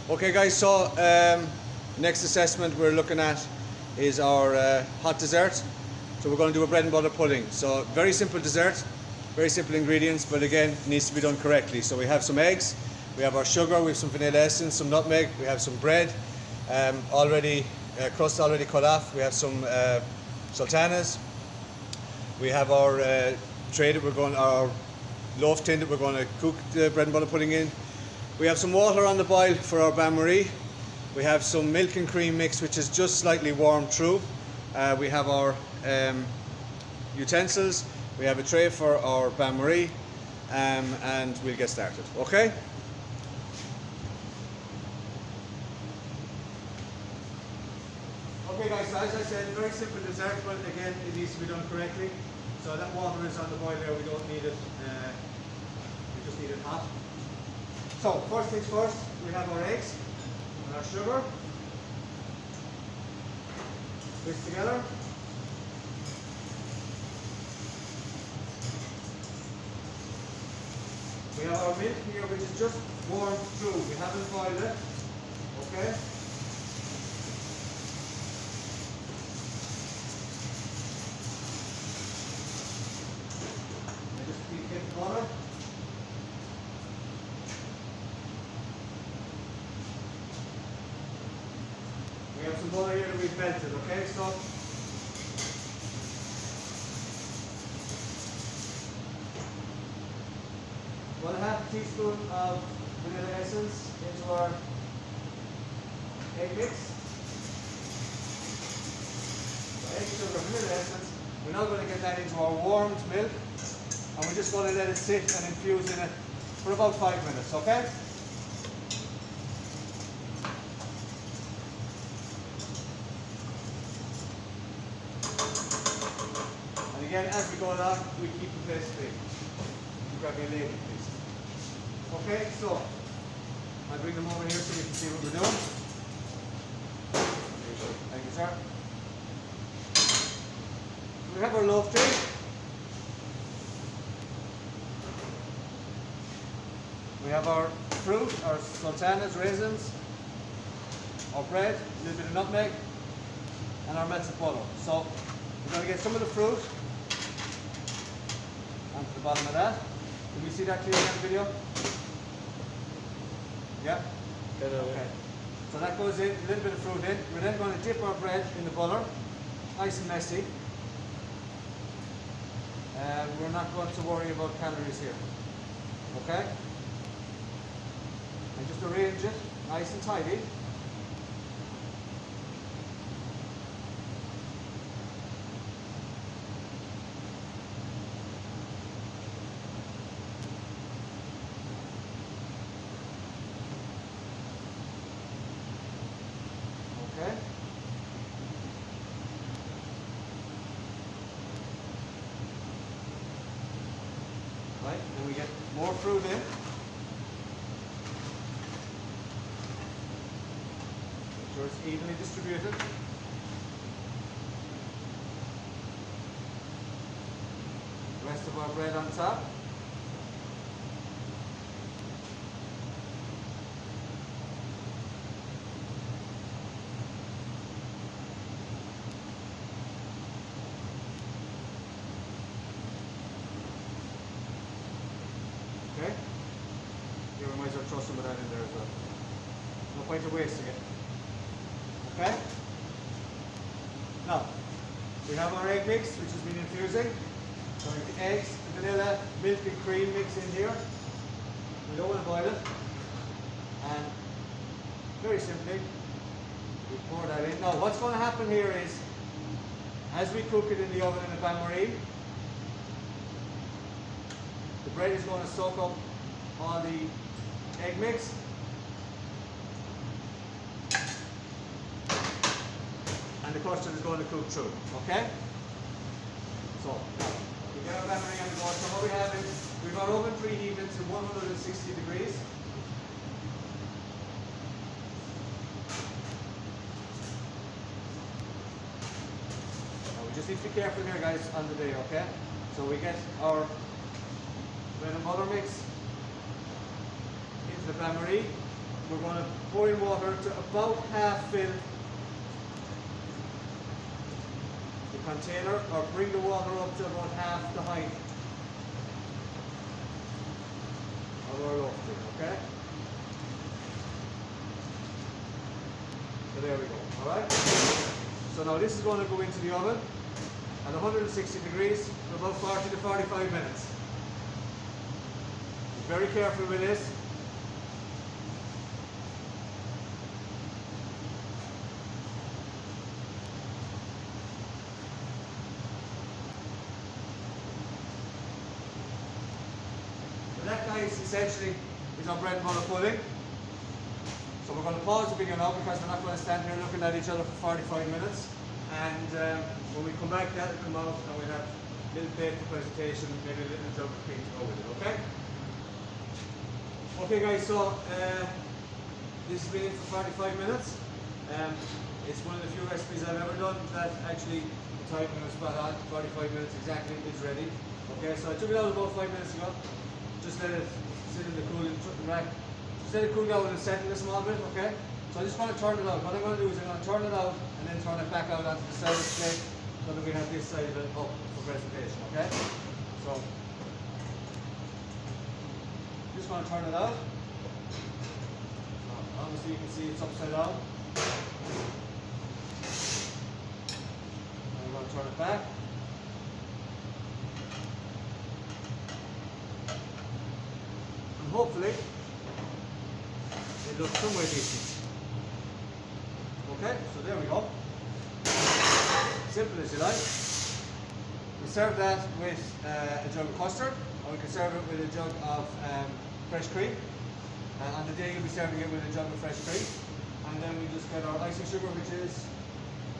Okay guys, so next assessment we're looking at is our hot dessert. So we're going to do a bread and butter pudding. So very simple dessert, very simple ingredients, but again it needs to be done correctly. So we have some eggs, we have our sugar, we have some vanilla essence, some nutmeg, we have some bread already, crust already cut off, we have some sultanas, we have our tray that we're going, our loaf tin that we're going to cook the bread and butter pudding in. We have some water on the boil for our bain-marie. We have some milk and cream mix which is just slightly warmed through. We have our utensils. We have a tray for our bain-marie, and we'll get started. Okay? Okay guys, so as I said, very simple dessert, but again it needs to be done correctly. So that water is on the boil there, we don't need it, we just need it hot. So first things first, we have our eggs and our sugar. Mix together. We have our milk here which is just warmed through, we haven't boiled it. Okay? And just keep getting butter. We have some butter here that we've melted, okay? So 1/2 teaspoon of vanilla essence into our egg mix. So egg, sugar, vanilla essence. We're now going to get that into our warmed milk, and we're just going to let it sit and infuse in it for about 5 minutes, okay? And again, as we go along, we keep the place clean. You grab your ladle, please. Okay, so I'll bring them over here so we can see what we're doing. Thank you, sir. We have our loaf tray. We have our fruit, our sultanas, raisins, our bread, a little bit of nutmeg, and our melted butter. So we're going to get some of the fruit onto the bottom of that. Can you see that clearly on the video? Yeah? Okay. So that goes in, a little bit of fruit in. We're then going to dip our bread in the butter, nice and messy. We're not going to worry about calories here. Okay? And just arrange it nice and tidy. Okay. Right, then we get more fruit in. Make sure it's evenly distributed. The rest of our bread on top. Okay? Here we might as well throw some of that in there as well. No point of wasting it. Okay? Now, we have our egg mix which has been infusing. So the eggs, the vanilla, milk and cream mix in here. We don't want to boil it. And very simply, we pour that in. Now what's going to happen here is, as we cook it in the oven in the bain-marie, the bread is going to soak up all the egg mix. And the custard is going to cook through, okay? So, we get our bain-marie on the board. So what we have is, we've our oven preheated to 160 degrees. Now we just need to be careful here guys on the day, okay? So we get our bread and butter mix into the bain-marie, we're going to pour in water to about half fill the container, or bring the water up to about half the height of our loaf tin, okay? So there we go, alright? So now this is going to go into the oven at 160 degrees for about 40 to 45 minutes. Be very careful with this. So that, guys, essentially is our bread and butter pudding. So we're going to pause the video now because we're not going to stand here looking at each other for 45 minutes. And when we come back, that'll come out and we'll have a little plate for presentation, maybe a little jug of cream to go with it, okay? Okay guys, so this has been in for 45 minutes. It's one of the few recipes I've ever done that actually the timing was spot on, 45 minutes exactly, it's ready. Okay, so I took it out about 5 minutes ago. Just let it sit in the cooling rack. Just let it cool down and settle a small bit, okay? So I just want to turn it out. What I'm going to do is I'm going to turn it out and then turn it back out onto the side of the plate so that we have this side of it up for presentation, okay? So, just going to turn it out. So, obviously you can see it's upside down. I'm going to turn it back. And hopefully it looks somewhere decent. Okay, so there we go. Simple as you like. We serve that with a jug of custard, or we can serve it with a jug of fresh cream. On the day you'll be serving it with a jug of fresh cream. And then we just get our icing sugar, which is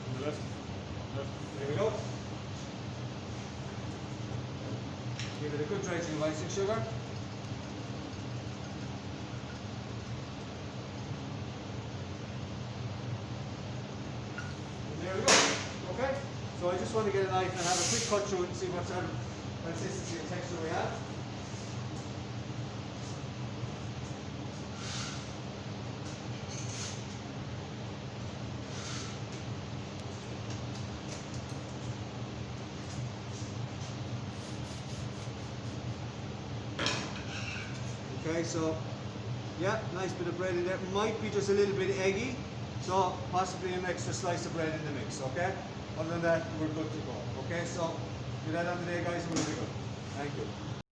on the left. There we go. Give it a good dredging of icing sugar. There we go. Okay. So I just want to get a knife and have a quick cut through it and see what sort of consistency and texture we have. Okay, so yeah, nice bit of bread in there. Might be just a little bit eggy. So possibly an extra slice of bread in the mix, okay? Other than that, we're good to go. Okay, so do that on today, guys, and we'll be good. Thank you.